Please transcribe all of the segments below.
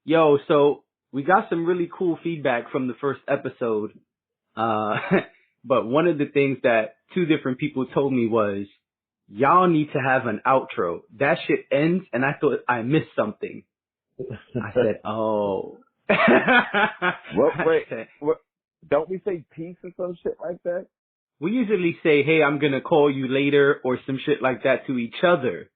Yo, so we got some really cool feedback from the first episode. Uh, but one of the things that two different people told me was, y'all need to have an outro. That shit ends and I thought I missed something. I said, oh. What? I Wait. said, What? Don't we say peace or some shit like that? we usually say, hey, I'm gonna call you later or some shit like that to each other.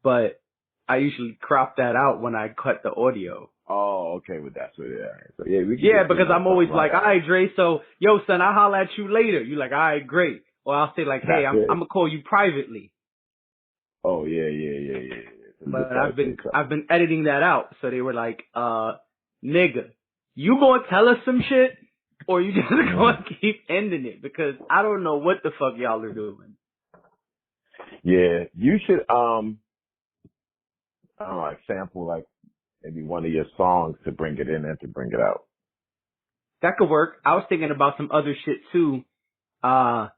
But I usually crop that out when I cut the audio. Oh, okay. Well, that's what. Yeah. So yeah, we can Yeah, just because I'm always something like, all right, Dre, so, yo, son, I'll holler at you later. You like, all right, great. Or I'll say like, hey, That's I'm it. gonna call you privately. Oh yeah. So you But just gotta say I've something. been editing that out. So they were like, nigga, you gonna tell us some shit or you just gonna keep ending it? Because I don't know what the fuck y'all are doing. Yeah, you should I don't know, like sample like maybe one of your songs to bring it in and to bring it out. That could work. I was thinking about some other shit too. I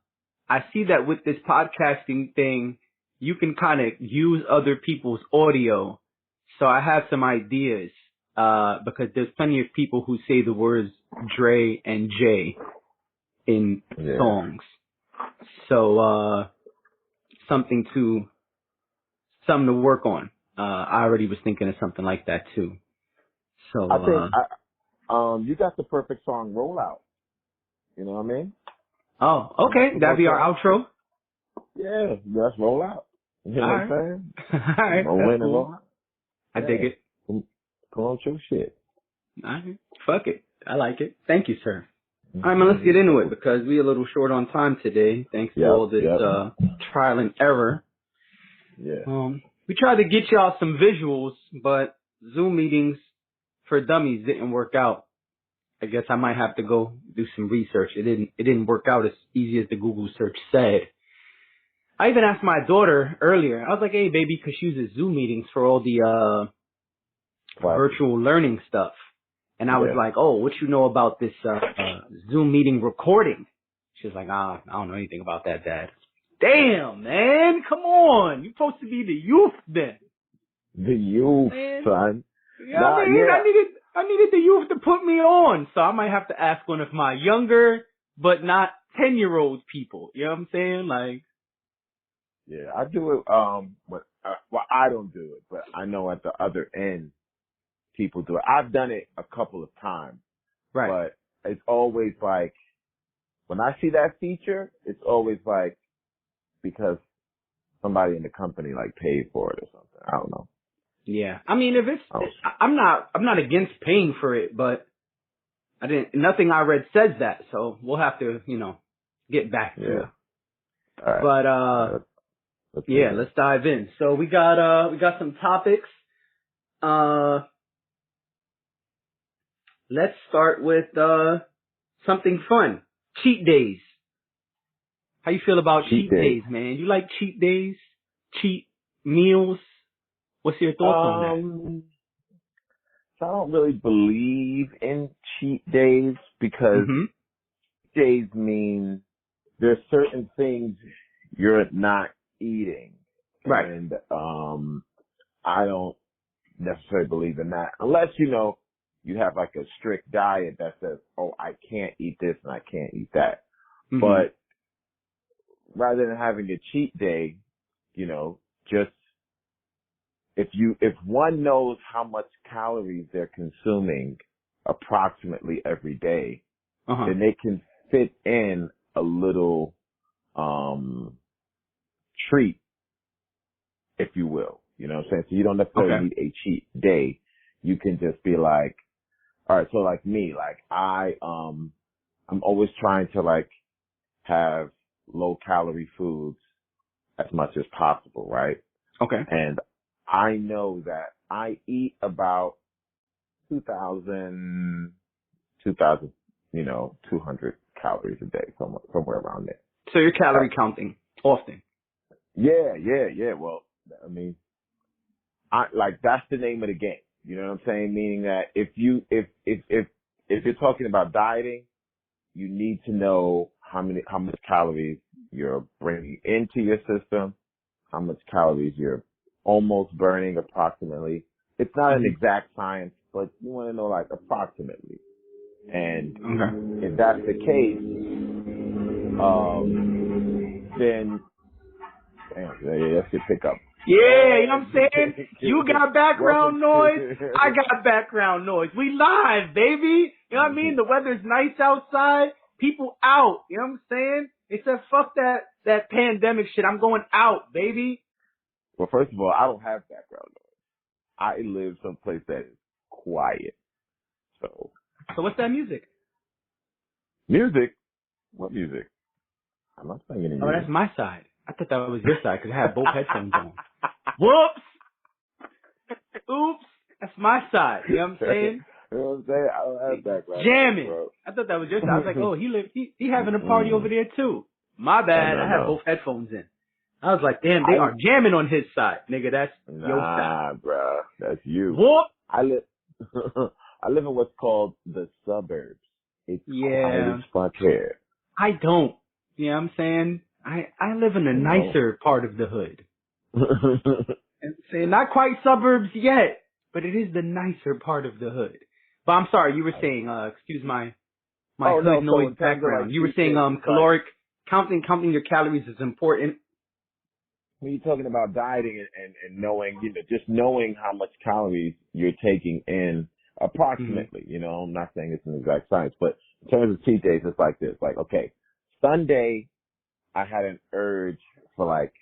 see that with this podcasting thing, you can kind of use other people's audio. So I have some ideas, because there's plenty of people who say the words Dre and Jay in Yeah. songs. So, something to work on. I already was thinking of something like that too. I So, think you got the perfect song rollout. You know what I mean? oh, And that's okay. what That'd we'll be our say. outro. Yeah, let's roll out. You know what I'm Alright. saying? Alright. Roll That's in and cool. roll out. I dig Yeah. it. Come on, your shit. Alright. Fuck it. I like it. Thank you, sir. Alright, man, let's get into it because we're a little short on time today thanks to all this, Yep. trial and error. Yeah. We tried to get y'all some visuals, but Zoom meetings for dummies didn't work out. I guess I might have to go do some research. It didn't work out as easy as the Google search said. I even asked my daughter earlier. I was like, hey, baby, because she uses Zoom meetings for all the Classes. virtual learning stuff. And I was Yeah. like, oh, what you know about this Zoom meeting recording? She was like, I don't know anything about that, Dad. Damn, man, come on. You're supposed to be the youth then. The youth, Man. son. You know what I mean? I needed the youth to put me on. So I might have to ask one of my younger, but not 10-year-old people. You know what I'm saying? Like, Yeah, I do it, well, I don't do it, but I know at the other end, people do it. I've done it a couple of times, right. but it's always like, when I see that feature, it's always like, because somebody in the company like paid for it or something. I don't know. Yeah. I mean, if I it's, I'm not against paying for it, but nothing I read says that. So we'll have to, get back to it. All right. But, Let's yeah, let's dive in. So we got some topics. Let's start with, something fun. Cheat days. How you feel about cheat days, man? You like cheat days? Cheat meals? What's your thoughts on that? So I don't really believe in cheat days because days mean there's certain things you're not eating. Right. And I don't necessarily believe in that unless you have like a strict diet that says, oh, I can't eat this and I can't eat that. But rather than having a cheat day, just if one knows how much calories they're consuming approximately every day, then they can fit in a little treat, if you will. You know what I'm saying? So you don't necessarily need a cheat day. You can just be like, all right, so like me, like I'm always trying to like have low calorie foods as much as possible, right? Okay. And I know that I eat about 2,000, 200 calories a day, somewhere around there. So you're calorie counting often? Yeah. Well, I mean, that's the name of the game. You know what I'm saying? Meaning that if you're talking about dieting, you need to know how much calories you're bringing into your system, how much calories you're almost burning approximately. It's not an exact science but you want to know like approximately. And Okay. if that's the case, then damn, that's your pickup. Yeah, you know what I'm saying? You got background noise, I got background noise. We live, baby. You know what I mean? The weather's nice outside, people out. You know what I'm saying? They said, fuck that pandemic shit. I'm going out, baby. Well, first of all, I don't have background noise. I live someplace that is quiet. So what's that music? Music? What music? I'm not playing any music. Oh, that's my side. I thought that was your side because I had both headphones on. Whoops! Oops! That's my side. You know what I'm saying? You know what I'm saying? I don't have background Jamming. noise, bro. I thought that was your side. I was like, oh, he having a party over there too. My bad. I had both headphones in. I was like, damn, they are jamming on his side. Nigga, that's your side. Nah, bro. That's you. Whoop! I live in what's called the suburbs. It's quiet as fuck here. I don't. You know what I'm saying? I live in a nicer part of the hood. And saying not quite suburbs yet, but it is the nicer part of the hood. But I'm sorry, you were saying, excuse my hood noise background. You were saying caloric counting your calories is important. When you're talking about dieting and knowing, just knowing how much calories you're taking in approximately, I'm not saying it's an exact science, but in terms of cheat days, it's like this. Like, okay, Sunday, I had an urge for like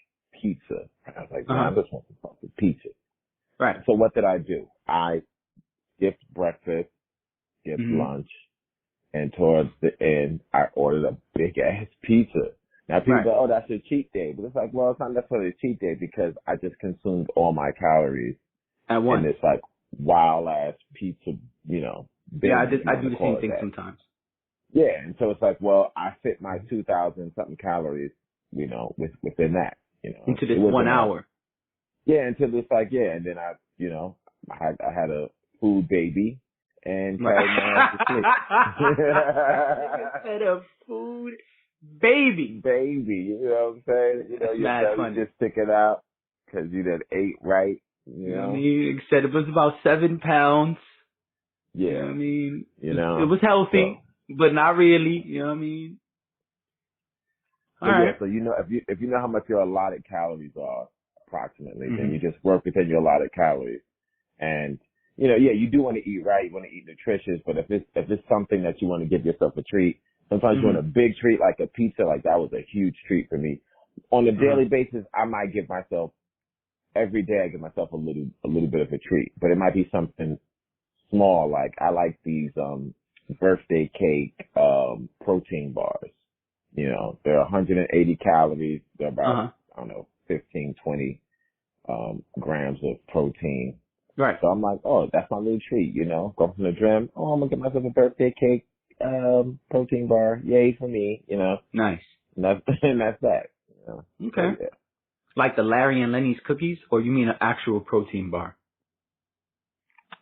pizza. I was like, man, I just want some fucking pizza. Right. So what did I do? I skipped breakfast, skipped lunch, and towards the end, I ordered a big ass pizza. Now people go, oh, that's a cheat day. But it's like, well, it's not necessarily a cheat day because I just consumed all my calories at once. And it's like wild ass pizza, big, I do the same thing sometimes. Yeah, and so it's like, well, I fit my 2,000 something calories, within that, into this 1 hour. Yeah, until it's like, and then I had a food baby and carried my ass to sleep. Instead of food baby, you know what I'm saying? Your belly just sticking out because you done ate right. You know what I mean? Said it was about 7 pounds. Yeah. You know what I mean? It was healthy, but not really. You know what I mean? All right. So if you know how much your allotted calories are approximately, then you just work within your allotted calories. And you do want to eat right, you want to eat nutritious, but if it's something that you want to give yourself a treat, sometimes you want a big treat like a pizza, like that was a huge treat for me. On a daily basis, I might give myself every day. I give myself a little bit of a treat, but it might be something small. Like I like these birthday cake protein bars. They're 180 calories. They're about 15, 20 grams of protein. Right. So I'm like, oh, that's my little treat. Go from the gym. Oh, I'm gonna get myself a birthday cake protein bar. Yay for me. Nice. And that's that. Okay. So, yeah. Like the Larry and Lenny's cookies, or you mean an actual protein bar?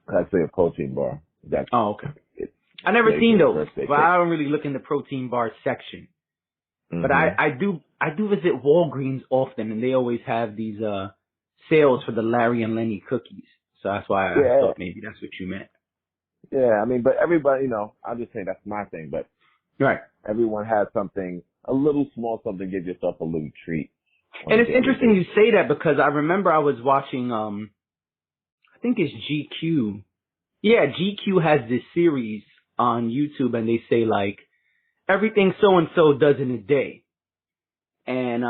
I'd say a protein bar. Okay. I never seen those, but I don't really look in the protein bar section. But I do visit Walgreens often, and they always have these sales for the Larry and Lenny cookies. So that's why I thought maybe that's what you meant. Yeah, I mean, but everybody, I'll just say that's my thing, but everyone has something, a little small something, give yourself a little treat. And it's interesting you say that because I remember I was watching, I think it's GQ. Yeah, GQ has this series on YouTube, and they say like everything so-and-so does in a day. And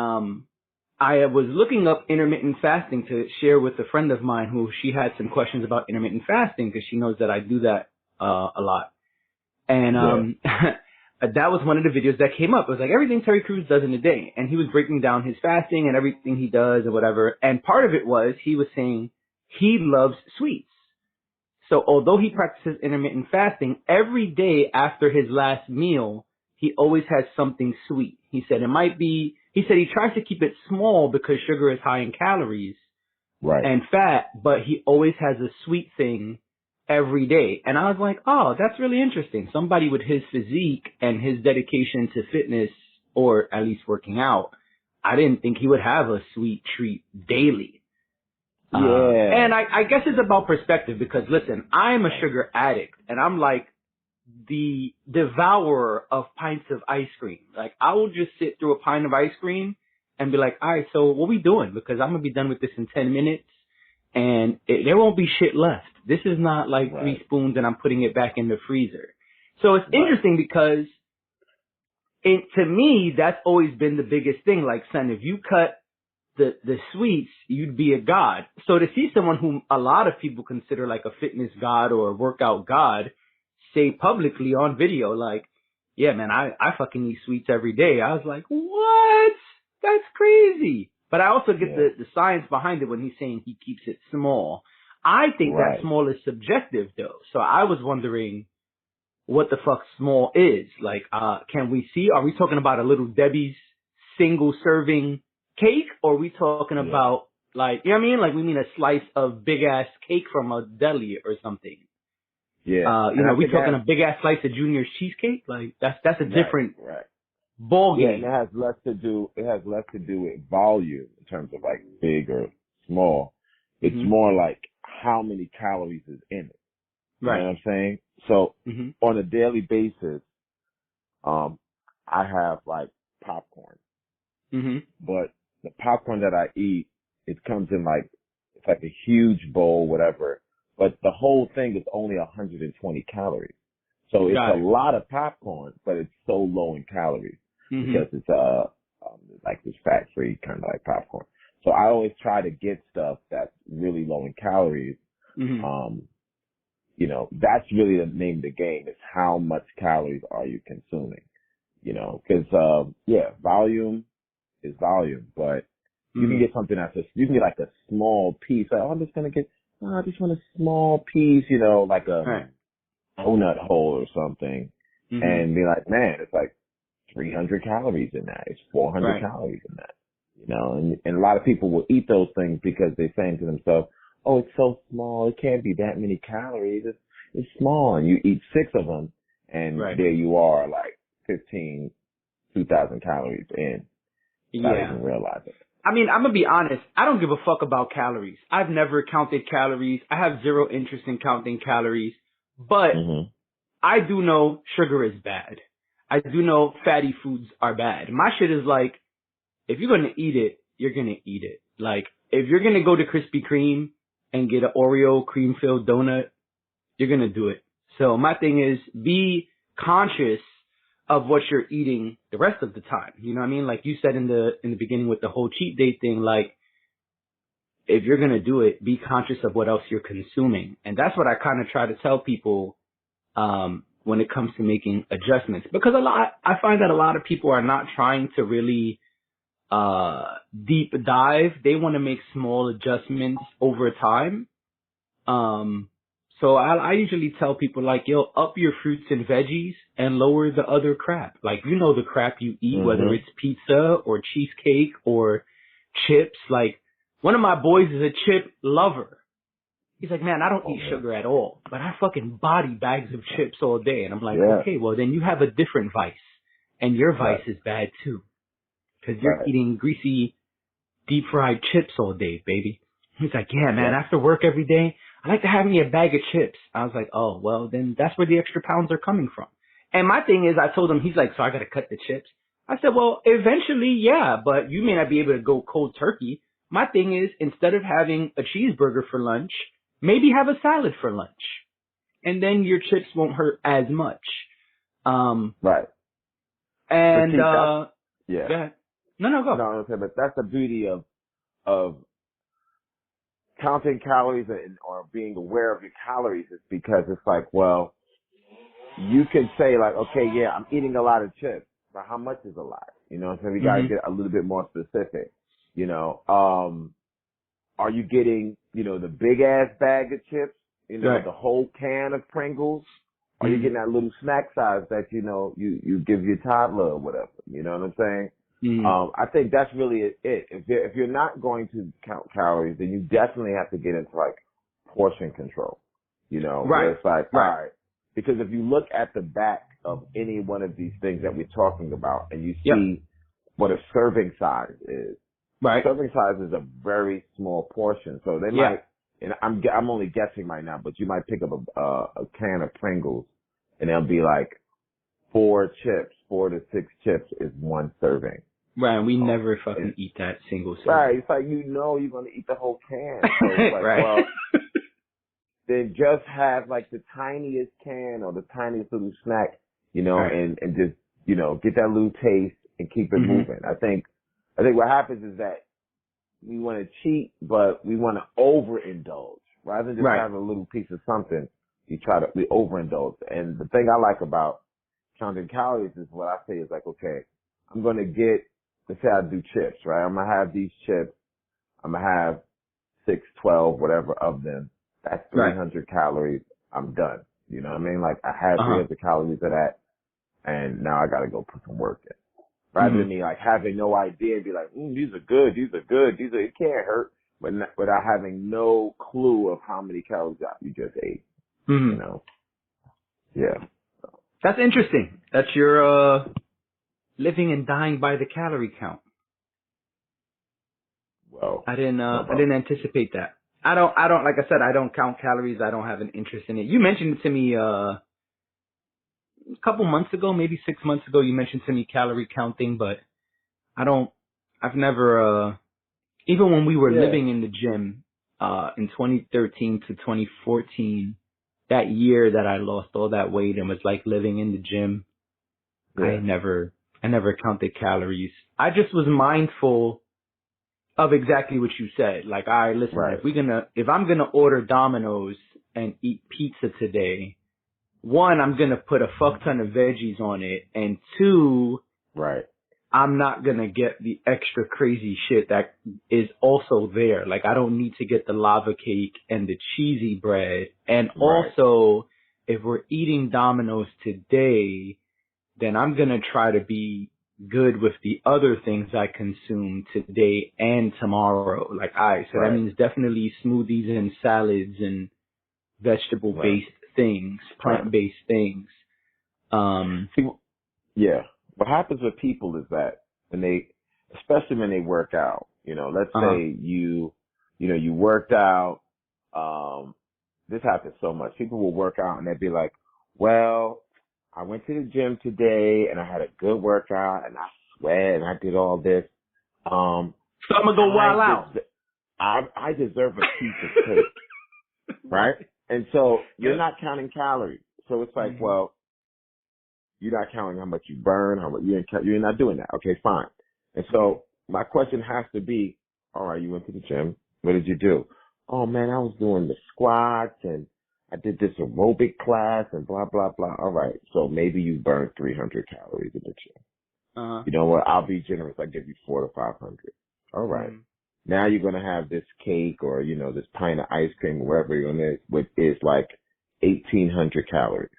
I was looking up intermittent fasting to share with a friend of mine who she had some questions about intermittent fasting because she knows that I do that a lot. And that was one of the videos that came up. It was like everything Terry Crews does in a day. And he was breaking down his fasting and everything he does and whatever. And part of it was he was saying he loves sweets. So although he practices intermittent fasting, every day after his last meal, he always has something sweet. He said he tries to keep it small because sugar is high in calories and fat, but he always has a sweet thing every day. And I was like, oh, that's really interesting. Somebody with his physique and his dedication to fitness, or at least working out, I didn't think he would have a sweet treat daily. And I guess it's about perspective because listen, I'm a sugar addict and I'm like the devourer of pints of ice cream. Like I will just sit through a pint of ice cream and be like, all right, so what we doing? Because I'm going to be done with this in 10 minutes and there won't be shit left. This is not like 3 spoons and I'm putting it back in the freezer. So it's interesting because to me, that's always been the biggest thing. Like, son, if you cut the sweets, you'd be a god. So to see someone whom a lot of people consider like a fitness god or a workout god say publicly on video, like, yeah, man, I fucking eat sweets every day. I was like, what? That's crazy. But I also get the science behind it when he's saying he keeps it small. I think that small is subjective though. So I was wondering what the fuck small is. Like, can we see, are we talking about a Little Debbie's single serving cake, or are we talking about like, you know what I mean? Like we mean a slice of big ass cake from a deli or something. Yeah. You know, we talking a big ass slice of Junior's cheesecake? Like that's a different ball game. Yeah, and it has less to do with volume in terms of like big or small. It's more like how many calories is in it. You know what I'm saying? So on a daily basis, I have like popcorn. But the popcorn that I eat, it comes in like, it's like a huge bowl, whatever. But the whole thing is only 120 calories. So it's a lot of popcorn, but it's so low in calories because it's like this fat-free kind of like popcorn. So I always try to get stuff that's really low in calories. You know, that's really the name of the game, is how much calories are you consuming? You know, because volume is volume, but you can get something you can get like a small piece. Like, oh, I just want a small piece, you know, like a donut hole or something, and be like, man, it's like 300 calories in that. It's 400 calories in that, you know, and a lot of people will eat those things because they're saying to themselves, oh, it's so small, it can't be that many calories. It's small, and you eat 6 of them, and there you are, like 2,000 calories in. Not even realize it. I mean, I'm gonna be honest. I don't give a fuck about calories. I've never counted calories. I have zero interest in counting calories. But I do know sugar is bad. I do know fatty foods are bad. My shit is like, if you're gonna eat it, you're gonna eat it. Like, if you're gonna go to Krispy Kreme and get an Oreo cream-filled donut, you're gonna do it. So my thing is, be conscious of what you're eating the rest of the time. You know what I mean? Like you said in the beginning with the whole cheat day thing, like if you're going to do it, be conscious of what else you're consuming. And that's what I kind of try to tell people, when it comes to making adjustments, because I find that a lot of people are not trying to really, deep dive. They want to make small adjustments over time. So I usually tell people like, yo, up your fruits and veggies and lower the other crap. Like, you know, the crap you eat, whether it's pizza or cheesecake or chips. Like, one of my boys is a chip lover. He's like, man, I don't eat sugar at all, but I fucking body bags of chips all day. And I'm like, okay, well then you have a different vice, and your vice is bad too. Cause you're eating greasy, deep fried chips all day, baby. He's like, yeah, man, after work every day, I like to have me a bag of chips. I was like, oh, well, then that's where the extra pounds are coming from. And my thing is, I told him, he's like, so I got to cut the chips. I said, well, eventually, yeah, but you may not be able to go cold turkey. My thing is, instead of having a cheeseburger for lunch, maybe have a salad for lunch. And then your chips won't hurt as much. And, see, go ahead. No, go. No, okay, but that's the beauty of counting calories or being aware of your calories, is because it's like, well, you can say like, okay, yeah, I'm eating a lot of chips, but how much is a lot? You know what I'm saying? We gotta get a little bit more specific. You know, are you getting, you know, the big ass bag of chips? You know, the whole can of Pringles? Are you getting that little snack size that, you know, you give your toddler or whatever? You know what I'm saying? I think that's really it. If you're not going to count calories, then you definitely have to get into like portion control, you know, where it's like, all right, because if you look at the back of any one of these things that we're talking about and you see what a serving size is, Right. Serving size is a very small portion. So they might, and I'm only guessing right now, but you might pick up a can of Pringles and they'll be like 4 to 6 chips is one serving. Right, we never fucking eat that single serving. Right, it's like you're going to eat the whole can. So it's like, right. well, then just have like the tiniest can or the tiniest little snack, right. and just, get that little taste and keep it moving. I think what happens is that we want to cheat, but we want to overindulge. Rather than just having a little piece of something, we overindulge. And the thing I like about counting calories is what I say is like, okay, I'm going to get, let's say I do chips, right? I'm going to have these chips. I'm going to have 6, 12, whatever of them. That's 300 calories. I'm done. You know what I mean? Like I had 300 calories of that and now I got to go put some work in. Rather than me like having no idea and be like, these are good. It can't hurt. But without having no clue of how many calories you just ate. Yeah. That's interesting. That's your, living and dying by the calorie count. Well, I didn't anticipate that. I don't, like I said, I don't count calories. I don't have an interest in it. You mentioned it to me, a couple months ago, maybe 6 months ago, you mentioned to me calorie counting, but I've never, even when we were living in the gym, in 2013 to 2014, that year that I lost all that weight and was like living in the gym, I never counted calories. I just was mindful of exactly what you said. Like, all right, listen, if I'm gonna order Domino's and eat pizza today, 1, I'm gonna put a fuck ton of veggies on it, and 2, I'm not gonna get the extra crazy shit that is also there. Like, I don't need to get the lava cake and the cheesy bread. And also, if we're eating Domino's today, then I'm gonna try to be good with the other things I consume today and tomorrow. Like, alright, so that means definitely smoothies and salads and vegetable-based things, plant-based things. What happens with people is that especially when they work out, let's say you worked out, this happens so much. People will work out and they'll be like, well, I went to the gym today and I had a good workout and I sweat and I did all this. So I'm gonna go wild out. I deserve a piece of cake, right? And so you're not counting calories. So it's like, well, you're not counting how much you burn, how much you're not doing that. Okay, fine. And so my question has to be, all right, you went to the gym. What did you do? Oh man, I was doing the squats and I did this aerobic class and blah, blah, blah. All right. So maybe you burned 300 calories in the gym. You know what? I'll be generous. I give you 400 to 500. All right. Now you're going to have this cake or, this pint of ice cream or whatever you're going to, which is like 1,800 calories.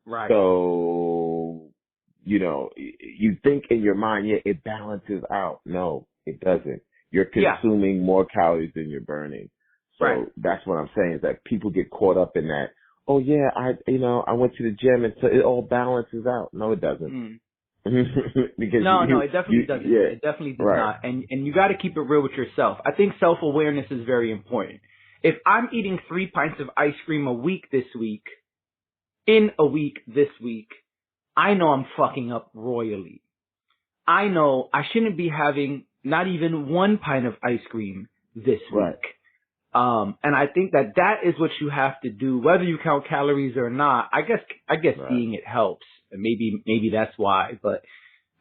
Right. So, you think in your mind, it balances out. No, it doesn't. You're consuming more calories than you're burning. So that's what I'm saying is that people get caught up in that. Oh yeah, I went to the gym and so it all balances out. No, it doesn't. Because no, it definitely doesn't. Yeah, it definitely does not. And you got to keep it real with yourself. I think self-awareness is very important. If I'm eating 3 pints of ice cream a week this week, I know I'm fucking up royally. I know I shouldn't be having not even 1 pint of ice cream this week. And I think that is what you have to do, whether you count calories or not. I guess seeing it helps. And maybe that's why. But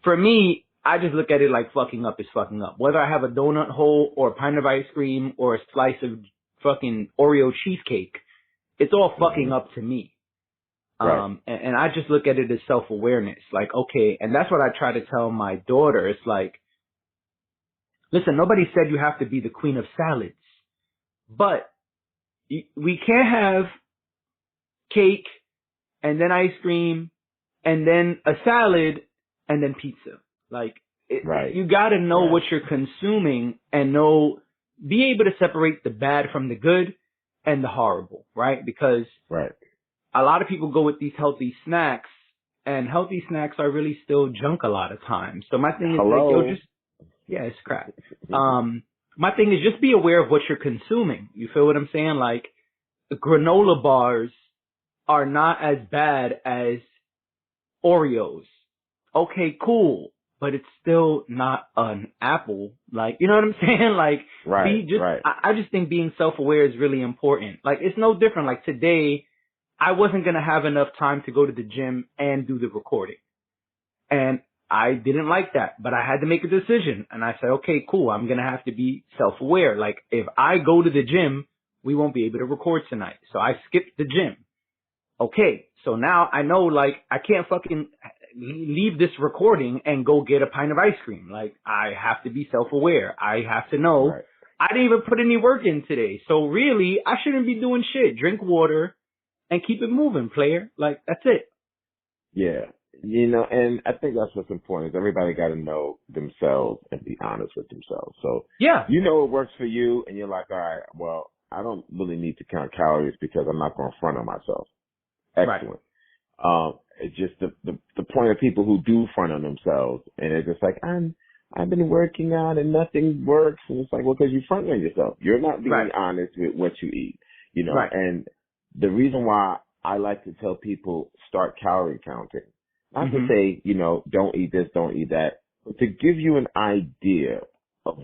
for me, I just look at it like fucking up is fucking up. Whether I have a donut hole or a pint of ice cream or a slice of fucking Oreo cheesecake, it's all fucking up to me. And I just look at it as self-awareness. Like, okay, and that's what I try to tell my daughter. It's like, listen, nobody said you have to be the queen of salads. But we can't have cake and then ice cream and then a salad and then pizza. Like, you gotta know what you're consuming and be able to separate the bad from the good and the horrible, right? Because a lot of people go with these healthy snacks and healthy snacks are really still junk a lot of times. So my thing is Yeah, it's crap. My thing is just be aware of what you're consuming. You feel what I'm saying? Like, the granola bars are not as bad as Oreos. Okay, cool. But it's still not an apple. Like, you know what I'm saying? Like, Right, right. I just think being self-aware is really important. Like, it's no different. Like, today, I wasn't going to have enough time to go to the gym and do the recording. And I didn't like that, but I had to make a decision. And I said, okay, cool. I'm going to have to be self-aware. Like, if I go to the gym, we won't be able to record tonight. So I skipped the gym. Okay. So now I know, like, I can't fucking leave this recording and go get a pint of ice cream. Like, I have to be self-aware. I have to know I didn't even put any work in today. So really, I shouldn't be doing shit. Drink water and keep it moving, player. Like, that's it. Yeah. You know, and I think that's what's important is everybody got to know themselves and be honest with themselves. So, yeah, you know what works for you and you're like, all right, well, I don't really need to count calories because I'm not going to front on myself. Excellent. Right. It's just the point of people who do front on themselves and they're just like, I've been working out and nothing works. And it's like, well, because you front on yourself. You're not being honest with what you eat, you know, and the reason why I like to tell people start calorie counting, not to say, you know, don't eat this, don't eat that, but to give you an idea of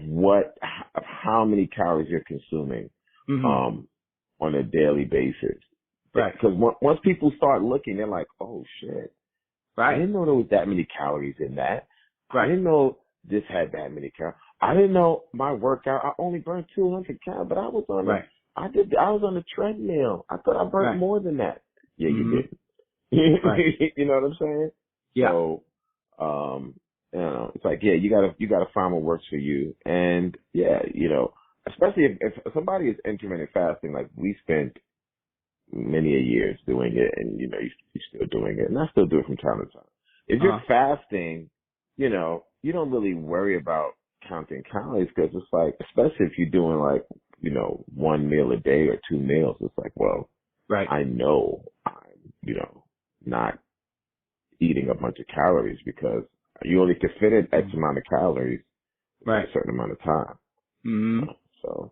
how many calories you're consuming, on a daily basis. Right. Because once people start looking, they're like, oh shit. Right. I didn't know there was that many calories in that. Right. I didn't know this had that many calories. I didn't know my workout, I only burned 200 calories, but I was on I was on a treadmill. I thought I burnt more than that. Yeah, you didn't. You know what I'm saying? Yeah. So, you know, it's like, yeah, you gotta find what works for you. And yeah, you know, especially if somebody is intermittent fasting, like we spent many a years doing it and, you know, you're still doing it and I still do it from time to time. If you're fasting, you know, you don't really worry about counting calories because it's like, especially if you're doing like, you know, one meal a day or two meals, it's like, well, I know I'm, you know, not eating a bunch of calories because you only can fit in X amount of calories in a certain amount of time. So,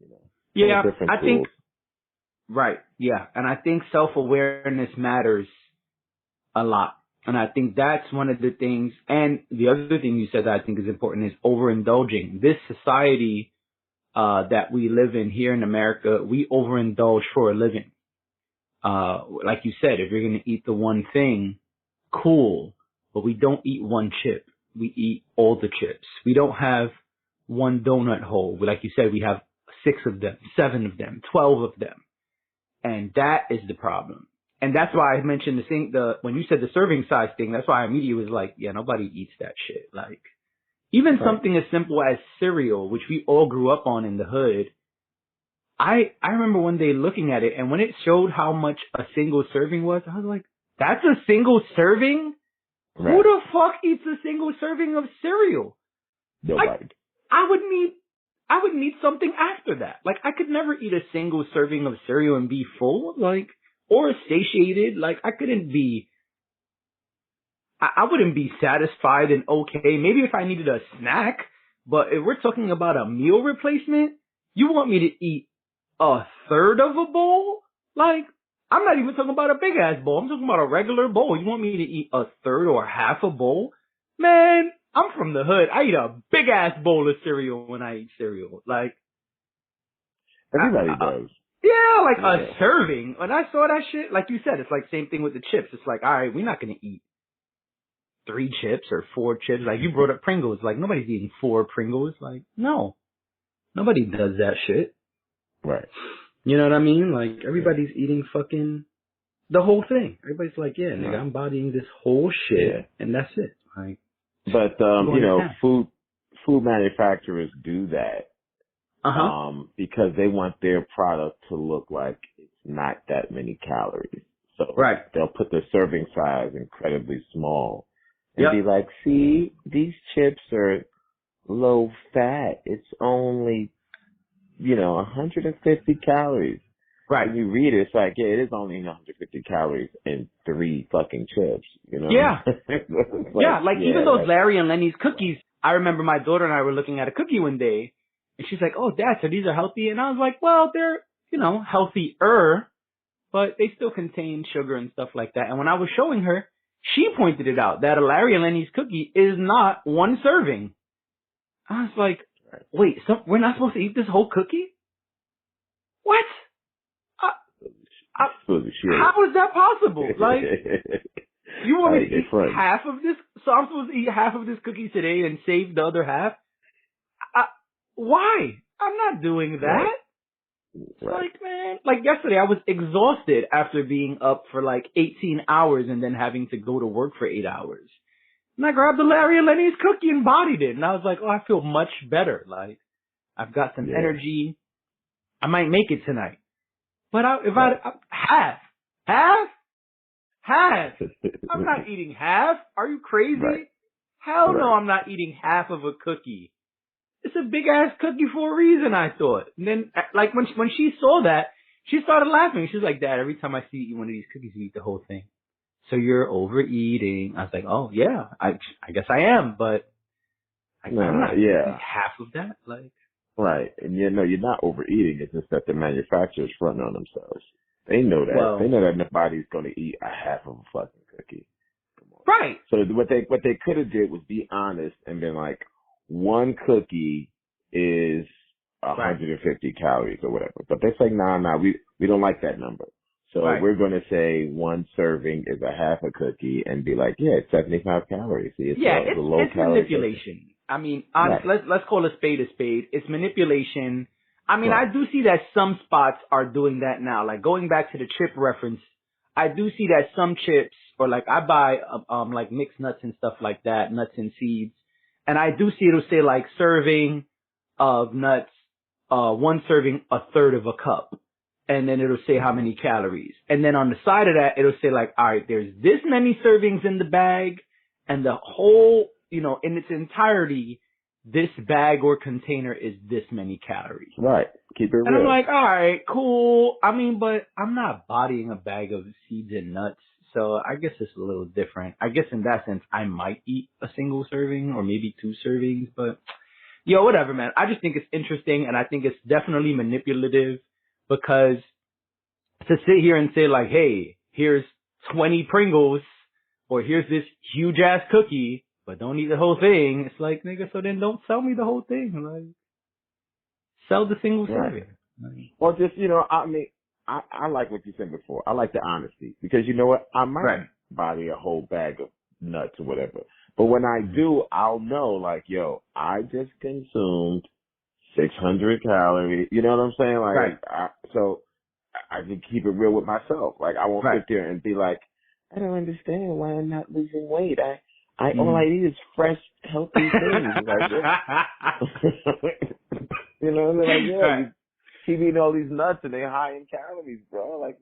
you know, yeah, I think, and I think self-awareness matters a lot. And I think that's one of the things. And the other thing you said that I think is important is overindulging. This society that we live in here in America, we overindulge for a living. Like you said, if you're going to eat the one thing, cool. But we don't eat one chip. We eat all the chips. We don't have one donut hole. Like you said, we have 6 of them, 7 of them, 12 of them. And that is the problem. And that's why I mentioned when you said the serving size thing, that's why I immediately was like, yeah, nobody eats that shit. Like, even something as simple as cereal, which we all grew up on in the hood. I remember one day looking at it, and when it showed how much a single serving was, I was like, that's a single serving? Right. Who the fuck eats a single serving of cereal? Nobody. I would need something after that. Like, I could never eat a single serving of cereal and be full, like, or satiated. Like, I wouldn't be satisfied and okay. Maybe if I needed a snack, but if we're talking about a meal replacement, you want me to eat a third of a bowl? Like, I'm not even talking about a big ass bowl. I'm talking about a regular bowl. You want me to eat a third or half a bowl? Man, I'm from the hood. I eat a big ass bowl of cereal when I eat cereal. Like, everybody does. Yeah, like a serving. When I saw that shit, like you said, it's like same thing with the chips. It's like, all right, we're not going to eat 3 chips or 4 chips. Like, you brought up Pringles. Like, nobody's eating 4 Pringles. Like, no. Nobody does that shit. Right. You know what I mean? Like, everybody's eating fucking the whole thing. Everybody's like, yeah, nigga, I'm bodying this whole shit, and that's it. Like, but, you know, food manufacturers do that. Because they want their product to look like it's not that many calories. So they'll put their serving size incredibly small and be like, see, these chips are low fat. It's only, you know, 150 calories. Right. when you read it, it's like, yeah, it is only 150 calories in 3 fucking chips, you know? Yeah. Like even those that's, Larry and Lenny's cookies, I remember my daughter and I were looking at a cookie one day, and she's like, "Oh, Dad, so these are healthy?" And I was like, "Well, they're, healthier, but they still contain sugar and stuff like that." And when I was showing her, she pointed it out that a Larry and Lenny's cookie is not one serving. I was like, "Wait, so we're not supposed to eat this whole cookie? What? How is that possible? Like, you want me to eat half of this? So I'm supposed to eat half of this cookie today and save the other half? Why? I'm not doing that." It's like, man, like yesterday I was exhausted after being up for like 18 hours and then having to go to work for 8 hours. And I grabbed the Larry and Lenny's cookie and bodied it. And I was like, oh, I feel much better. Like, I've got some energy. I might make it tonight. But half. I'm not eating half. Are you crazy? Hell no, I'm not eating half of a cookie. It's a big ass cookie for a reason, I thought. And then, like, when she saw that, she started laughing. She's like, "Dad, every time I see you eat one of these cookies, you eat the whole thing. So you're overeating." I was like, "Oh yeah, I guess I am, but I'm not eating half of that." Like, right, and you're not overeating. It's just that the manufacturers front on themselves. They know that. Well, they know that nobody's going to eat a half of a fucking cookie. Right. So what they could have did was be honest and been like, one cookie is 150 calories or whatever. But they say, nah, we don't like that number. So we're going to say one serving is a half a cookie and be like, yeah, it's 75 calories. See, it's a low it's calorie manipulation. cookie. I mean, honestly, let's call a spade a spade. It's manipulation. I mean, I do see that some spots are doing that now. Like going back to the chip reference, I do see that some chips, or like I buy like mixed nuts and stuff like that, nuts and seeds. And I do see it'll say like serving of nuts, one serving, a third of a cup. And then it'll say how many calories. And then on the side of that, it'll say like, all right, there's this many servings in the bag, and the whole, in its entirety, this bag or container is this many calories. Right. Keep it real. And I'm like, all right, cool. I mean, but I'm not bodying a bag of seeds and nuts. So I guess it's a little different. I guess in that sense, I might eat a single serving or maybe 2 servings, but whatever, man. I just think it's interesting, and I think it's definitely manipulative, because to sit here and say like, hey, here's 20 Pringles, or here's this huge ass cookie, but don't eat the whole thing. It's like, nigga, so then don't sell me the whole thing. Like, sell the single serving. Well, just, I mean, I like what you said before. I like the honesty, because you know what? I might body a whole bag of nuts or whatever. But when I do, I'll know like, yo, I just consumed 600 calories. You know what I'm saying? Like, so I can keep it real with myself. Like, I won't sit there and be like, I don't understand why I'm not losing weight. All I eat is fresh, healthy things. You know, and they're like, you keep eating all these nuts and they're high in calories, bro. Like,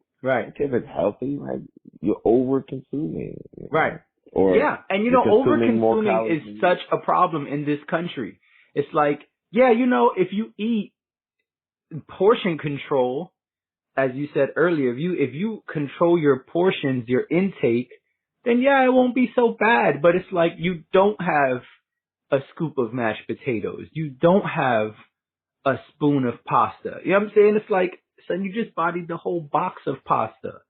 if it's healthy, like, you're over consuming. Right. Or and over consuming is such a problem in this country. It's like, if you eat portion control, as you said earlier, if you control your portions, your intake, then it won't be so bad. But it's like, you don't have a scoop of mashed potatoes. You don't have a spoon of pasta. You know what I'm saying? It's like, son, you just bodied the whole box of pasta.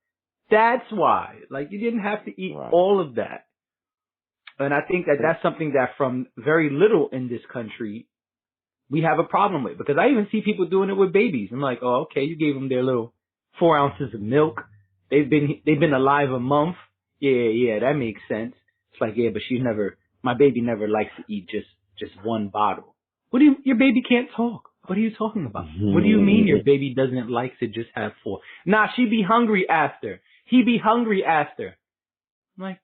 That's why. Like, you didn't have to eat all of that. And I think that that's something that from very little in this country, we have a problem with. Because I even see people doing it with babies. I'm like, oh, okay, you gave them their little 4 ounces of milk. They've been alive a month. Yeah, that makes sense. It's like, but my baby never likes to eat just one bottle. Your baby can't talk. What are you talking about? What do you mean your baby doesn't like to just have 4? Nah, she be hungry after. He be hungry after. I'm like,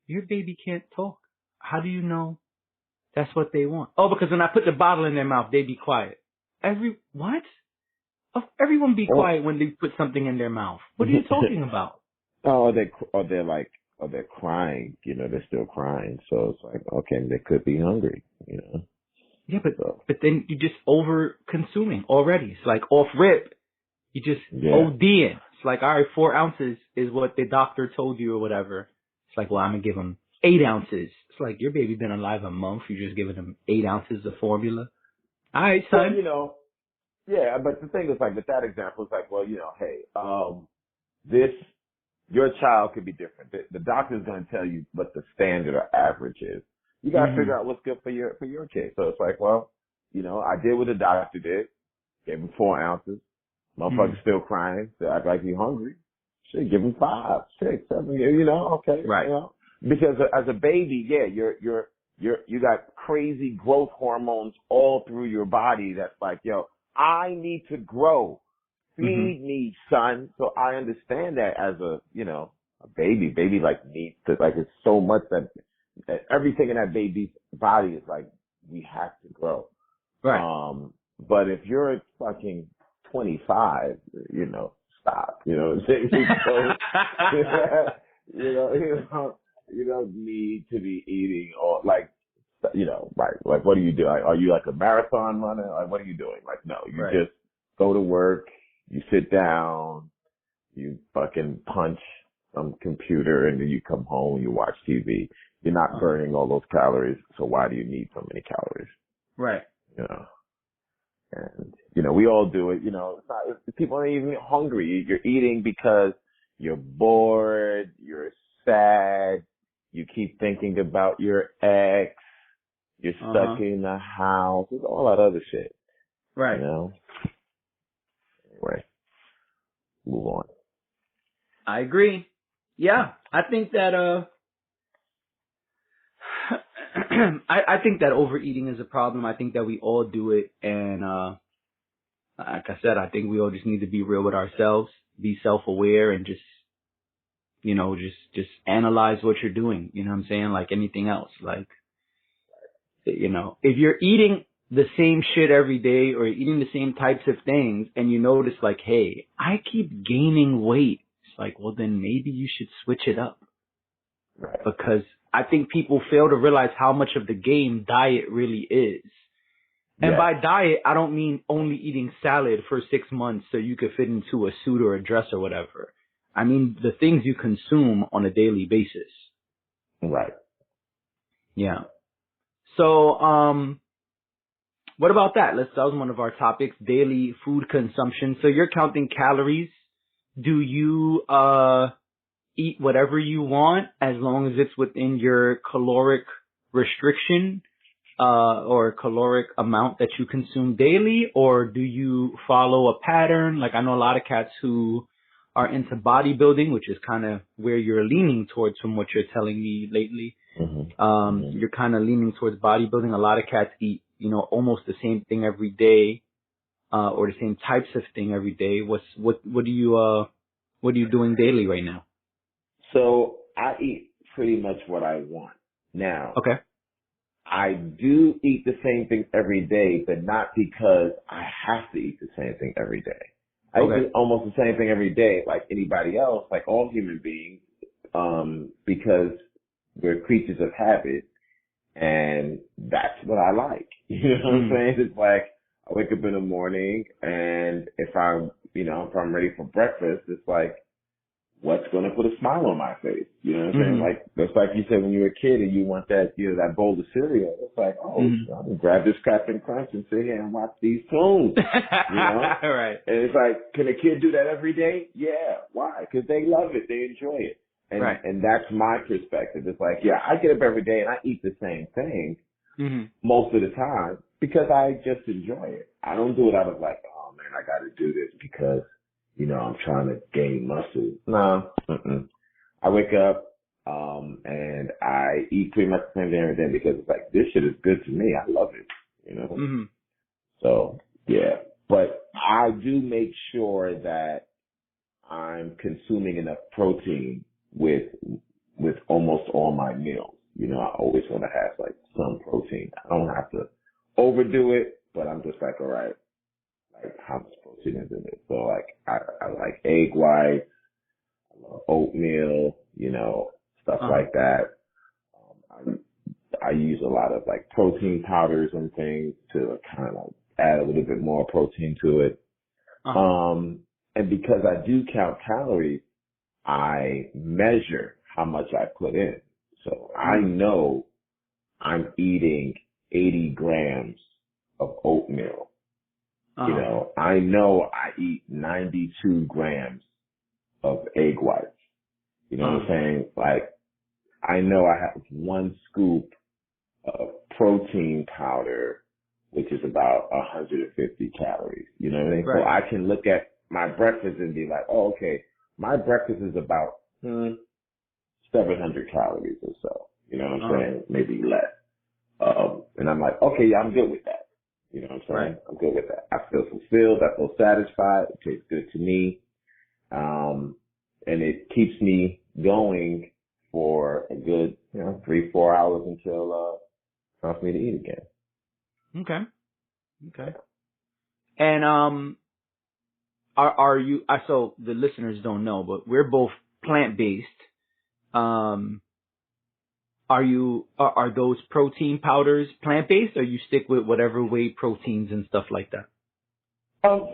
your baby can't talk. How do you know that's what they want? Oh, because when I put the bottle in their mouth, they be quiet. What? Everyone be quiet when they put something in their mouth. What are you talking about? They're crying. They're still crying. So it's like, okay, they could be hungry. Yeah, but then you're just over consuming already. It's like off rip. You just Yeah. ODing. It's like, all right, 4 ounces is what the doctor told you or whatever. It's like, well, I'm gonna give him 8 ounces. It's like, your baby been alive a month. You're just giving him 8 ounces of formula. All right, son. Well, yeah, but the thing is, like, with that example, it's like, well, hey, this, your child could be different. The doctor's going to tell you what the standard or average is. You got to figure out what's good for your kid. So it's like, well, I did what the doctor did. Gave him 4 ounces. Motherfucker's still crying. So act like he's hungry. Shit, give him 5, 6, 7, okay. Right. Because as a baby, yeah, you got crazy growth hormones all through your body that's like, yo, I need to grow. Feed me, son. So I understand that as a baby. Baby needs to, it's so much that everything in that baby's body is like, we have to grow. Right. But if you're fucking 25, stop. You know what I'm saying? You don't need to be eating or right. Like, what do you do? Are you like a marathon runner? Like, what are you doing? Like, no, you just go to work, you sit down, you fucking punch some computer, and then you come home, you watch TV. You're not burning all those calories, so why do you need so many calories? Right. And, we all do it. It's not, people aren't even hungry. You're eating because you're bored, you're sad, you keep thinking about your ex, you're stuck in the house. There's all that other shit. Right. Anyway, move on. I agree. Yeah, I think that I think that overeating is a problem. I think that we all do it, and like I said, I think we all just need to be real with ourselves, be self-aware, and just analyze what you're doing. You know what I'm saying? Like anything else, like if you're eating the same shit every day or eating the same types of things, and you notice like, hey, I keep gaining weight. It's like, well, then maybe you should switch it up. Right. Because I think people fail to realize how much of the game diet really is. And by diet, I don't mean only eating salad for 6 months so you could fit into a suit or a dress or whatever. I mean the things you consume on a daily basis. Right. Yeah. So, what about that? That was one of our topics, daily food consumption. So you're counting calories. Do you, eat whatever you want as long as it's within your caloric restriction, or caloric amount that you consume daily? Or do you follow a pattern? Like I know a lot of cats who are into bodybuilding, which is kind of where you're leaning towards from what you're telling me lately. You're kind of leaning towards bodybuilding. A lot of cats eat, almost the same thing every day, or the same types of thing every day. What are you doing daily right now? So I eat pretty much what I want. Now, Okay. I do eat the same thing every day, but not because I have to eat the same thing every day. I eat almost the same thing every day like anybody else, like all human beings, because we're creatures of habit, and that's what I like. You know what I'm saying? It's like I wake up in the morning, and if I'm ready for breakfast, it's like, what's going to put a smile on my face? You know what I'm saying? Like, just like you said when you were a kid and you want that, that bowl of cereal. It's like, I'm going to grab this Captain Crunch and sit here and watch these tunes. Right. And it's like, can a kid do that every day? Yeah. Why? Because they love it. They enjoy it. And, and that's my perspective. It's like, yeah, I get up every day and I eat the same thing most of the time because I just enjoy it. I don't do it out of like, oh man, I got to do this because I'm trying to gain muscle. No. I wake up, and I eat pretty much the same thing every day because it's like, this shit is good to me. I love it, So, yeah. But I do make sure that I'm consuming enough protein with almost all my meals. I always want to have like some protein. I don't have to overdo it, but I'm just like, all right. Like how much protein is in it? So like I like egg whites, I love oatmeal, stuff like that. I use a lot of like protein powders and things to kind of add a little bit more protein to it. And because I do count calories, I measure how much I put in. So I know I'm eating 80 grams of oatmeal. You know I eat 92 grams of egg whites. You know what I'm saying? Like, I know I have 1 scoop of protein powder, which is about 150 calories. You know what I mean? Right. So I can look at my breakfast and be like, oh, okay, my breakfast is about 700 calories or so. You know what I'm saying? Maybe less. And I'm like, okay, yeah, I'm good with that. You know what I'm saying? Right. I'm good with that. I feel fulfilled. I feel satisfied. It tastes good to me. And it keeps me going for a good, 3-4 hours until, it's time for me to eat again. Okay. And, are you, so the listeners don't know, but we're both plant-based. Are those protein powders plant-based, or you stick with whatever whey proteins and stuff like that?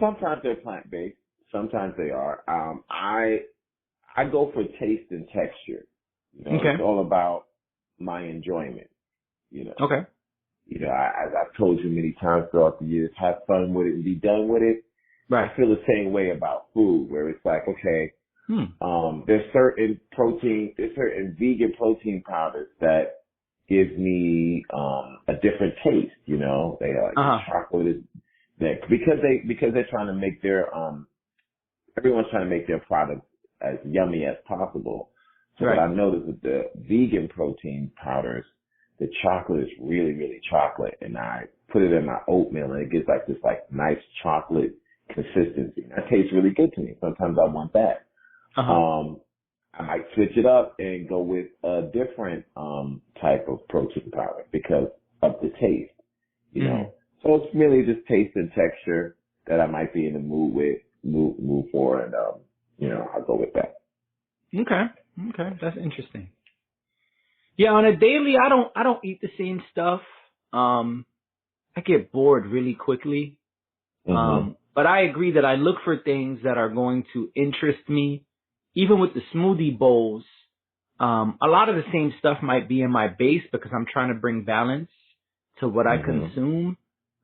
Sometimes they're plant-based. Sometimes they are. I go for taste and texture. It's all about my enjoyment. Okay. As I've told you many times throughout the years, have fun with it and be done with it. Right. I feel the same way about food, where it's like, okay, there's certain vegan protein powders that give me a different taste. They are like chocolate is that because they're trying to make their everyone's trying to make their product as yummy as possible. So what I noticed with the vegan protein powders, the chocolate is really, really chocolate, and I put it in my oatmeal, and it gives like this nice chocolate consistency. And that tastes really good to me. Sometimes I want that. I might switch it up and go with a different type of protein powder because of the taste. So it's really just taste and texture that I might be in the mood for, and I'll go with that. Okay, that's interesting. Yeah, on a daily, I don't eat the same stuff. I get bored really quickly. But I agree that I look for things that are going to interest me. Even with the smoothie bowls, a lot of the same stuff might be in my base because I'm trying to bring balance to what I consume.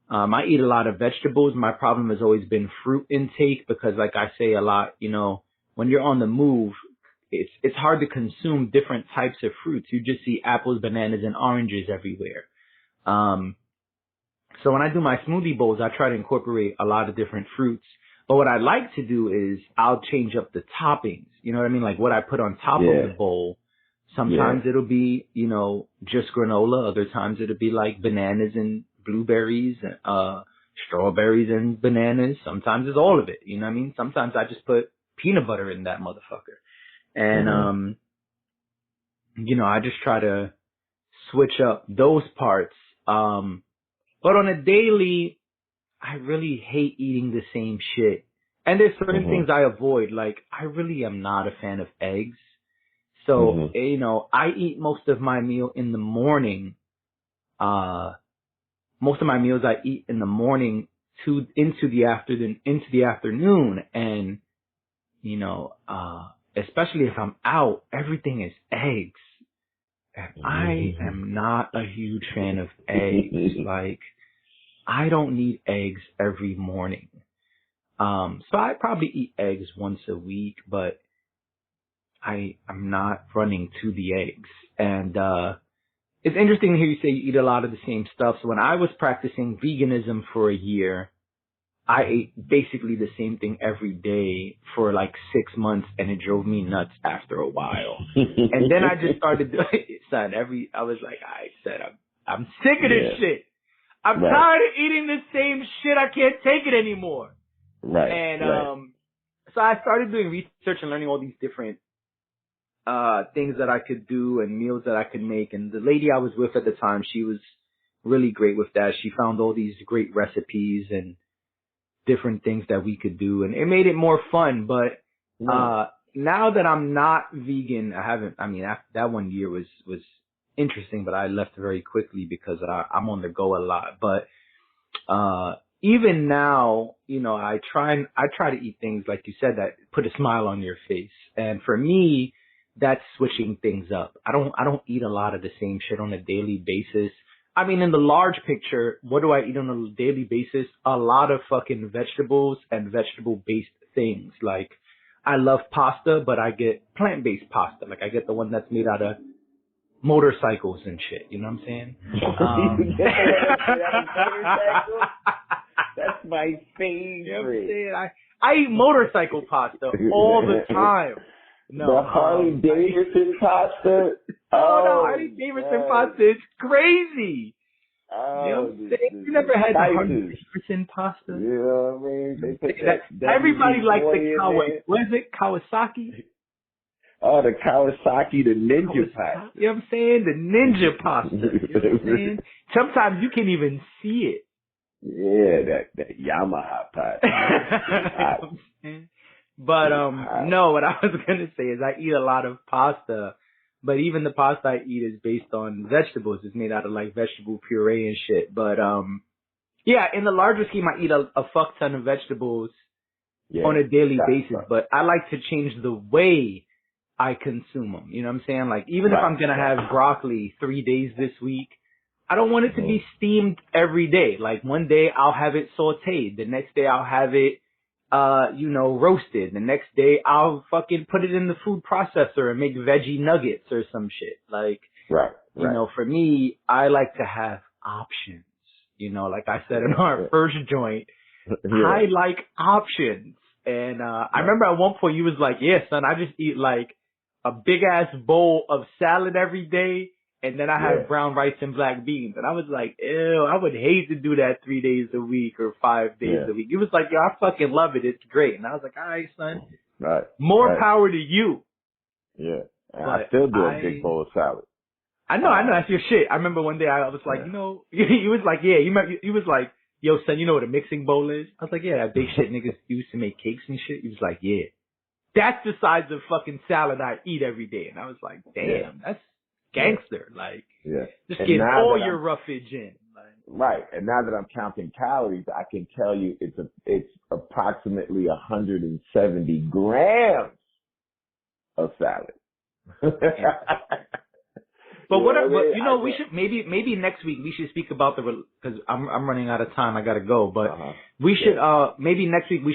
I eat a lot of vegetables. My problem has always been fruit intake because, like I say a lot, when you're on the move, it's hard to consume different types of fruits. You just see apples, bananas, and oranges everywhere. So when I do my smoothie bowls, I try to incorporate a lot of different fruits. But what I like to do is I'll change up the toppings. You know what I mean? Like what I put on top of the bowl. Sometimes it'll be, just granola. Other times it'll be like bananas and blueberries, strawberries and bananas. Sometimes it's all of it. You know what I mean? Sometimes I just put peanut butter in that motherfucker. And, I just try to switch up those parts. But on a daily, I really hate eating the same shit. And there's certain things I avoid. Like, I really am not a fan of eggs. So, I eat most of my meal in the morning. Most of my meals I eat in the morning into the afternoon. And, especially if I'm out, everything is eggs. And I am not a huge fan of eggs. Like, I don't need eggs every morning. So I probably eat eggs once a week, but I'm not running to the eggs. And, it's interesting to hear you say you eat a lot of the same stuff. So when I was practicing veganism for a year, I ate basically the same thing every day for like 6 months, and it drove me nuts after a while. And then I just started doing it, son. I was like, I'm sick of this shit. I'm tired of eating the same shit. I can't take it anymore. And, so I started doing research and learning all these different, things that I could do and meals that I could make. And the lady I was with at the time, she was really great with that. She found all these great recipes and different things that we could do, and it made it more fun. But, now that I'm not vegan, that 1 year was interesting, but I left very quickly because I'm on the go a lot. But, even now, I try to eat things like you said that put a smile on your face. And for me, that's switching things up. I don't eat a lot of the same shit on a daily basis. I mean, in the large picture, what do I eat on a daily basis? A lot of fucking vegetables and vegetable-based things. Like, I love pasta, but I get plant-based pasta. Like, I get the one that's made out of motorcycles and shit. You know what I'm saying? That's my favorite. You know what I'm saying? I eat motorcycle pasta all the time. No, the Harley Davidson pasta. No, Harley Davidson pasta is crazy. Oh, you know what I'm saying? You never had the Harley Davidson pasta? You know what I mean? They put that everybody likes the what is it? Kawasaki? Oh, the Kawasaki, the Ninja pasta. You know what I'm saying? The Ninja pasta. You know what I'm saying? Sometimes you can't even see it. Yeah, that Yamaha pasta. But no, what I was gonna say is I eat a lot of pasta, but even the pasta I eat is based on vegetables. It's made out of like vegetable puree and shit. But yeah, in the larger scheme, I eat a fuck ton of vegetables on a daily basis. But I like to change the way I consume them. You know what I'm saying? Like even if I'm gonna have broccoli 3 days this week, I don't want it to be steamed every day. Like one day I'll have it sauteed, the next day I'll have it roasted. The next day I'll fucking put it in the food processor and make veggie nuggets or some shit. Like, for me, I like to have options. Like I said in our first joint, I like options. And, I remember at one point you was like, yeah, son, I just eat like a big ass bowl of salad every day. And then I have brown rice and black beans. And I was like, ew, I would hate to do that 3 days a week or 5 days a week. It was like, yo, I fucking love it. It's great. And I was like, all right, son. More power to you. Yeah. And I still do a big bowl of salad. I know. That's your shit. I remember one day I was like, he was like, yeah, he was like, yo, son, you know what a mixing bowl is? I was like, yeah, that big shit niggas used to make cakes and shit. He was like, yeah. That's the size of fucking salad I eat every day. And I was like, damn, that's gangster, just get all your roughage in. Right, and now that I'm counting calories, I can tell you it's approximately 170 grams of salad. But we should maybe next week we should speak about because I'm running out of time. I gotta go, but we should maybe next week we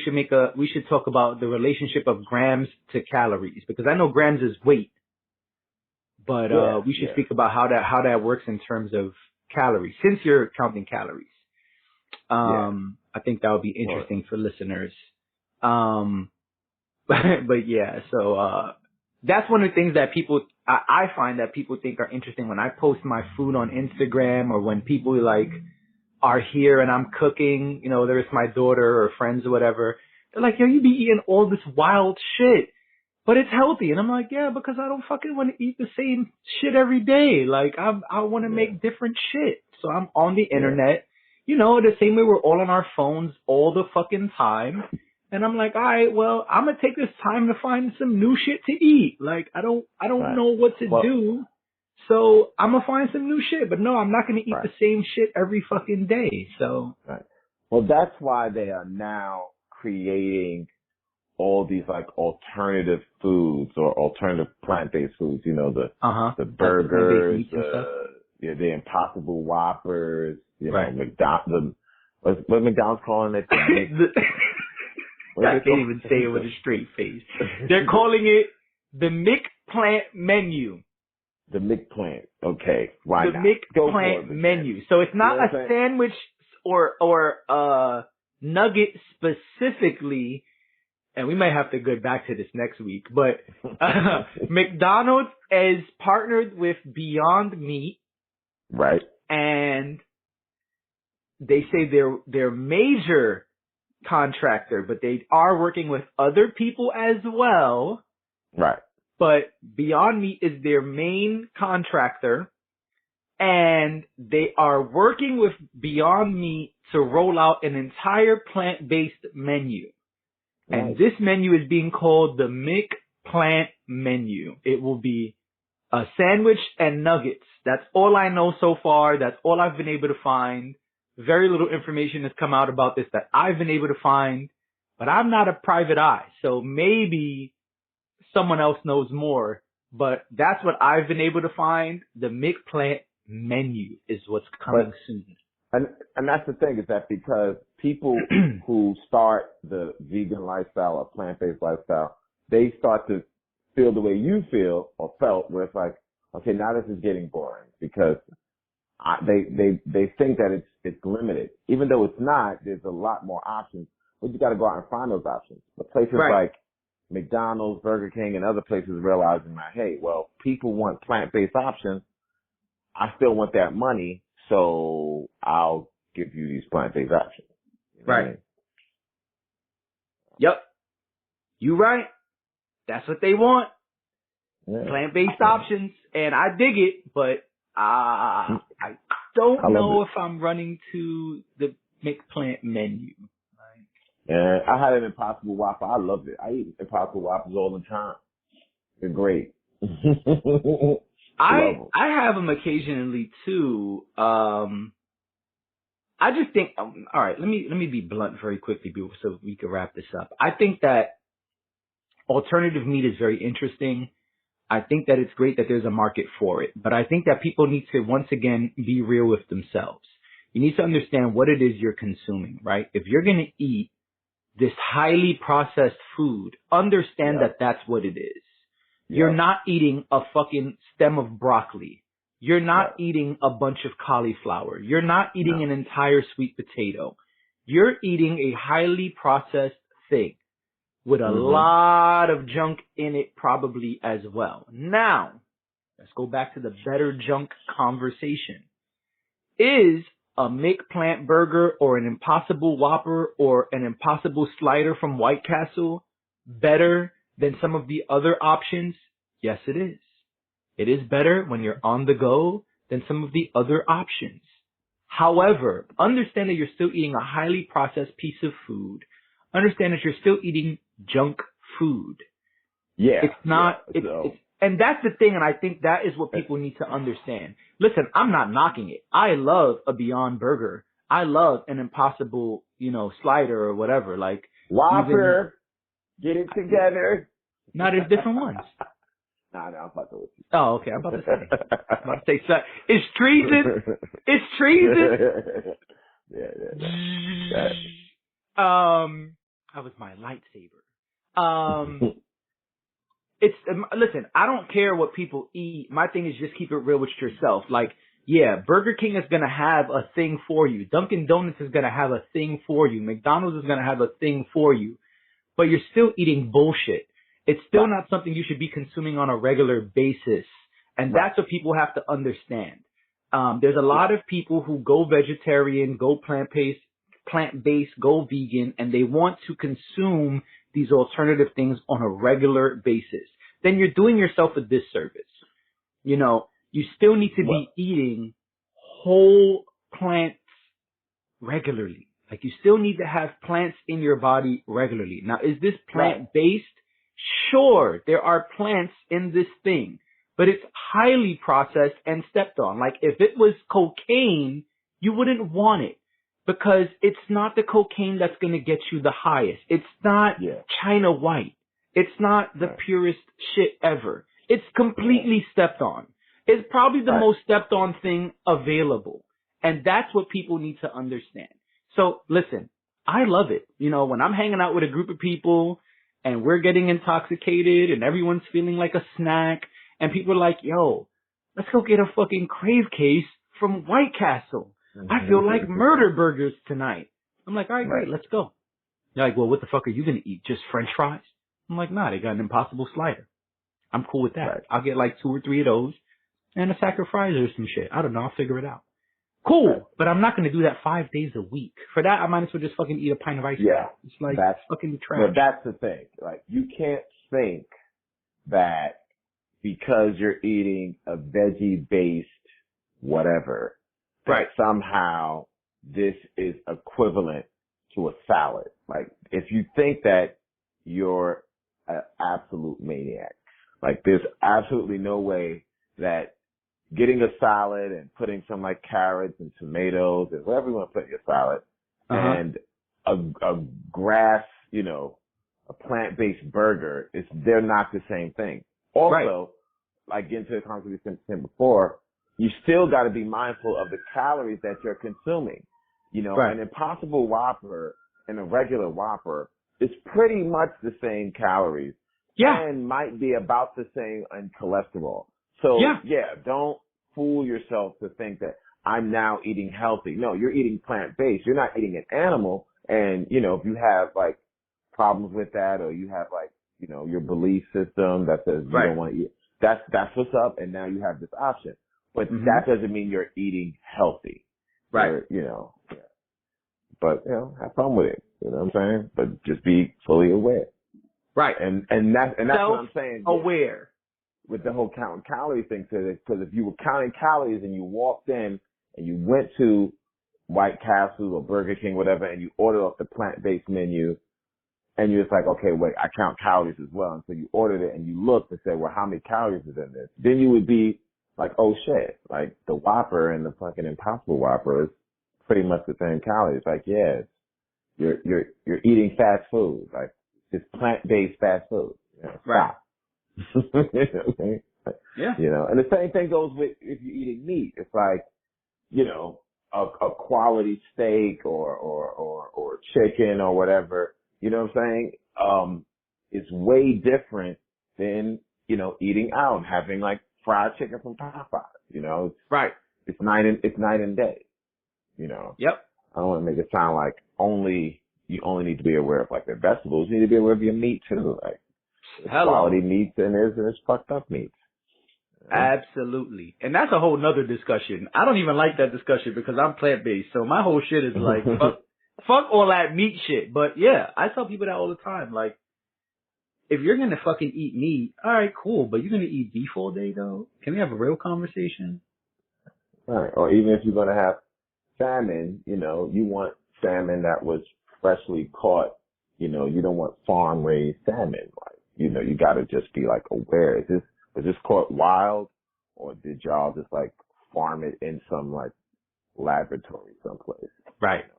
should talk about the relationship of grams to calories, because I know grams is weight. But we should speak about how that works in terms of calories, since you're counting calories. I think that would be interesting for listeners. But yeah, so that's one of the things that I find that people think are interesting when I post my food on Instagram, or when people like are here and I'm cooking, whether it's my daughter or friends or whatever. They're like, yo, you be eating all this wild shit, but it's healthy. And I'm like, yeah, because I don't fucking want to eat the same shit every day. Like, I want to make different shit. So I'm on the internet, the same way we're all on our phones all the fucking time. And I'm like, all right, well, I'm going to take this time to find some new shit to eat. Like, I don't know what to do. So I'm going to find some new shit. But no, I'm not going to eat the same shit every fucking day. So. Well, that's why they are now creating all these like alternative foods or alternative plant-based foods, the burgers, the Impossible Whoppers, McDonald's, what McDonald's calling it? I can't even say it with a straight face. They're calling it the McPlant menu. The McPlant. Okay. Why not? The McPlant menu. So it's not a sandwich or a nugget specifically. And we might have to go back to this next week, but McDonald's is partnered with Beyond Meat. Right. And they say they're major contractor, but they are working with other people as well. Right. But Beyond Meat is their main contractor, and they are working with Beyond Meat to roll out an entire plant-based menu. Nice. And this menu is being called the McPlant menu. It will be a sandwich and nuggets. That's all I know so far. That's all I've been able to find. Very little information has come out about this that I've been able to find, but I'm not a private eye. So maybe someone else knows more, but that's what I've been able to find. The McPlant menu is what's coming soon. And that's the thing, is that because people who start the vegan lifestyle or plant-based lifestyle, they start to feel the way you feel or felt, where it's like, okay, now this is getting boring, because they think that it's limited. Even though it's not, there's a lot more options, but you got to go out and find those options. But places like McDonald's, Burger King, and other places realizing that, hey, well, people want plant-based options. I still want that money, so I'll give you these plant-based options. You know what I mean? Yep. You right. That's what they want. Yeah. Plant-based options. And I dig it, but I don't know if I'm running to the McPlant menu. Yeah, I had an Impossible Whopper. I loved it. I eat Impossible Whoppers all the time. They're great. I have them occasionally too. I just think, all right, let me be blunt very quickly so we can wrap this up. I think that alternative meat is very interesting. I think that it's great that there's a market for it, but I think that people need to, once again, be real with themselves. You need to understand what it is you're consuming, right? If you're going to eat this highly processed food, understand that that's what it is. You're not eating a fucking stem of broccoli. You're not eating a bunch of cauliflower. You're not eating an entire sweet potato. You're eating a highly processed thing with a lot of junk in it probably as well. Now, let's go back to the better junk conversation. Is a McPlant burger or an Impossible Whopper or an Impossible Slider from White Castle better than some of the other options? Yes, it is. It is better when you're on the go than some of the other options. However, understand that you're still eating a highly processed piece of food. Understand that you're still eating junk food. Yeah. It's not, and that's the thing, and I think that is what people need to understand. Listen, I'm not knocking it. I love a Beyond Burger. I love an Impossible, Slider or whatever. Like Whopper, get it together. No, there's different ones. Nah, I'm about to. Oh, okay. I'm about to say, it's treason. It's treason. Yeah. That was my lightsaber. Listen, I don't care what people eat. My thing is just keep it real with yourself. Like, yeah, Burger King is going to have a thing for you. Dunkin' Donuts is going to have a thing for you. McDonald's is going to have a thing for you. But you're still eating bullshit. It's still not something you should be consuming on a regular basis. And that's what people have to understand. There's a lot of people who go vegetarian, go plant-based, go vegan, and they want to consume these alternative things on a regular basis. Then you're doing yourself a disservice. You still need to be eating whole plants regularly. Like, you still need to have plants in your body regularly. Now, is this plant-based? Sure, there are plants in this thing, but it's highly processed and stepped on. Like, if it was cocaine, you wouldn't want it because it's not the cocaine that's going to get you the highest. It's not China White. It's not the purest shit ever. It's completely stepped on. It's probably the most stepped on thing available. And that's what people need to understand. So listen, I love it. When I'm hanging out with a group of people and we're getting intoxicated and everyone's feeling like a snack and people are like, yo, let's go get a fucking Crave case from White Castle. I feel like murder burgers tonight. I'm like, all right, great, let's go. They're like, well, what the fuck are you going to eat? Just French fries? I'm like, nah, they got an Impossible Slider. I'm cool with that. I'll get like 2 or 3 of those and a sack of fries or some shit. I don't know. I'll figure it out. Cool, but I'm not going to do that 5 days a week. For that, I might as well just fucking eat a pint of ice cream. It's like fucking trash. But that's the thing. Like, you can't think that because you're eating a veggie-based whatever, that somehow this is equivalent to a salad. Like, if you think that, you're an absolute maniac. Like, there's absolutely no way that getting a salad and putting some like carrots and tomatoes and whatever you want to put in your salad, and a grass, you know, a plant-based burger, they're not the same thing. Also, like getting to the concept we said before, you still got to be mindful of the calories that you're consuming. You know, an Impossible Whopper and a regular Whopper is pretty much the same calories. And might be about the same in cholesterol. So, don't fool yourself to think that I'm now eating healthy. No, you're eating plant-based. You're not eating an animal. And, you know, if you have, like, problems with that, or you have, like, you know, your belief system that says you don't want to eat, that's what's up, and now you have this option. But that doesn't mean you're eating healthy. You know, but, you know, have fun with it. You know what I'm saying? But just be fully aware. And that's what I'm saying. Aware. With the whole counting calories thing, because if you were counting calories and you walked in and you went to White Castle or Burger King, whatever, and you ordered off the plant-based menu, and you're just like, okay, wait, I count calories as well. And so you ordered it and you looked and said, well, how many calories is in this? Then you would be like, oh shit, like the Whopper and the fucking Impossible Whopper is pretty much the same calories. Like, yeah, you're eating fast food. Like, it's plant-based fast food. You know, stop. You know, and the same thing goes with if you're eating meat. It's like, you know, a quality steak or chicken or whatever, you know what I'm saying? It's way different than, you know, eating out and having like fried chicken from Popeyes, you know? It's night and day, you know? I don't want to make it sound like you only need to be aware of like the vegetables. You need to be aware of your meat too. Like, quality meats and there's fucked up meats. Absolutely. And that's a whole nother discussion. I don't even like that discussion because I'm plant-based. So my whole shit is like, fuck all that meat shit. But yeah, I tell people that all the time. Like, if you're going to fucking eat meat, all right, cool. But you're going to eat beef all day though? Can we have a real conversation? Right. Or even if you're going to have salmon, you know, you want salmon that was freshly caught. You know, you don't want farm-raised salmon. Like, you know, you got to just be like aware. Was this caught wild, or did y'all just like farm it in some like laboratory someplace? Right. You know?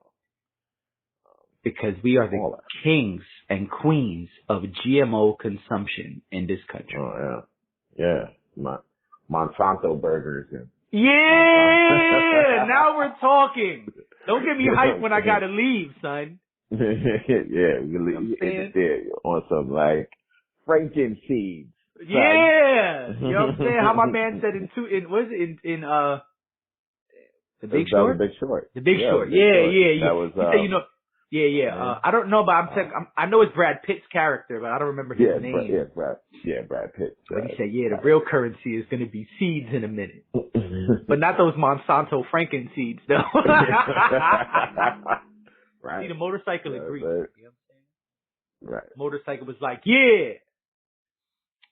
Because we are the kings and queens of GMO consumption in this country. Oh yeah, Monsanto burgers and. Yeah, now we're talking. Don't get me hyped when I gotta leave, son. Yeah, we leave there on some like Frankenseeds. Yeah, you know what I'm saying? How my man said in The Big Short? The Big Short. The Big Short. Yeah. That was, he said, you know, I don't know, but I know it's Brad Pitt's character, but I don't remember his name. Brad Pitt. But he said, the real currency is going to be seeds in a minute. But not those Monsanto Franken seeds, though. Right. See, the motorcycle agreed. You know what I'm saying? Right. Motorcycle was like,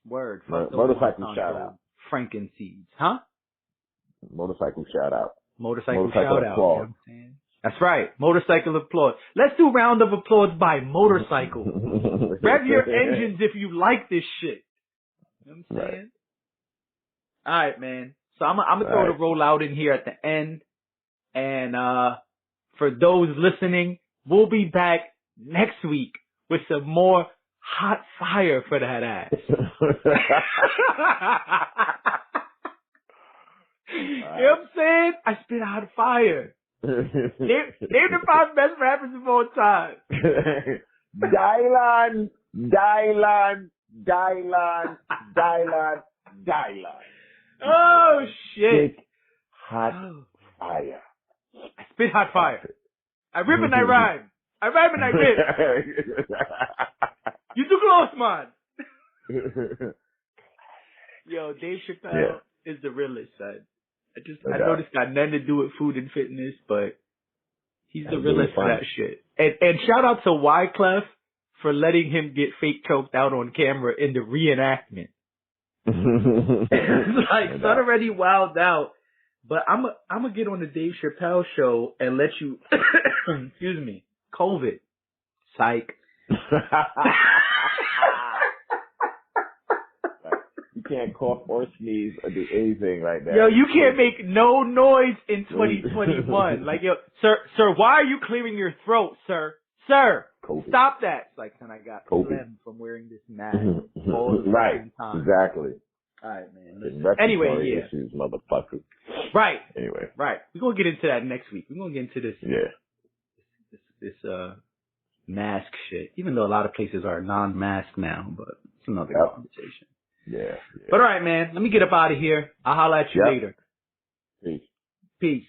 Word. Motorcycle shout out. Franken seeds. Huh? Motorcycle shout out. Motorcycle shout out. You know what I'm saying? That's right. Motorcycle applause. Let's do round of applause by motorcycle. Rev your engines if you like this shit. You know what I'm saying? All right, man. So I'm gonna throw the roll out in here at the end. And for those listening, we'll be back next week with some more hot fire for that ass. You know what I'm saying? I spit hot fire. Name the 5 best rappers of all time. Dylan. Oh shit! Hot fire. I spit hot fire. I rip and I rhyme. I rhyme and I rip. You too close, man. Yo, Dave Chappelle is the realest, son. I know this got nothing to do with food and fitness, but he's the realest for that shit. And shout out to Wyclef for letting him get fake choked out on camera in the reenactment. It's like, son already wilded out. But I'm gonna get on the Dave Chappelle show and let you, excuse me, COVID. Psych. You can't cough or sneeze or do anything right now. Yo, you can't make no noise in 2021. Like, yo, sir, why are you clearing your throat, sir? Sir, COVID. Stop that. It's like, son, I got COVID. phlegm from wearing this mask all the right. time. Exactly. All right, man. Listen. Anyway, yeah. Issues, motherfucker. Right. Anyway. Right. We're going to get into that next week. We're going to get into this. Yeah. This mask shit. Even though a lot of places are non-mask now, but it's another conversation. Yeah. But all right, man. Let me get up out of here. I'll holler at you later. Peace. Peace.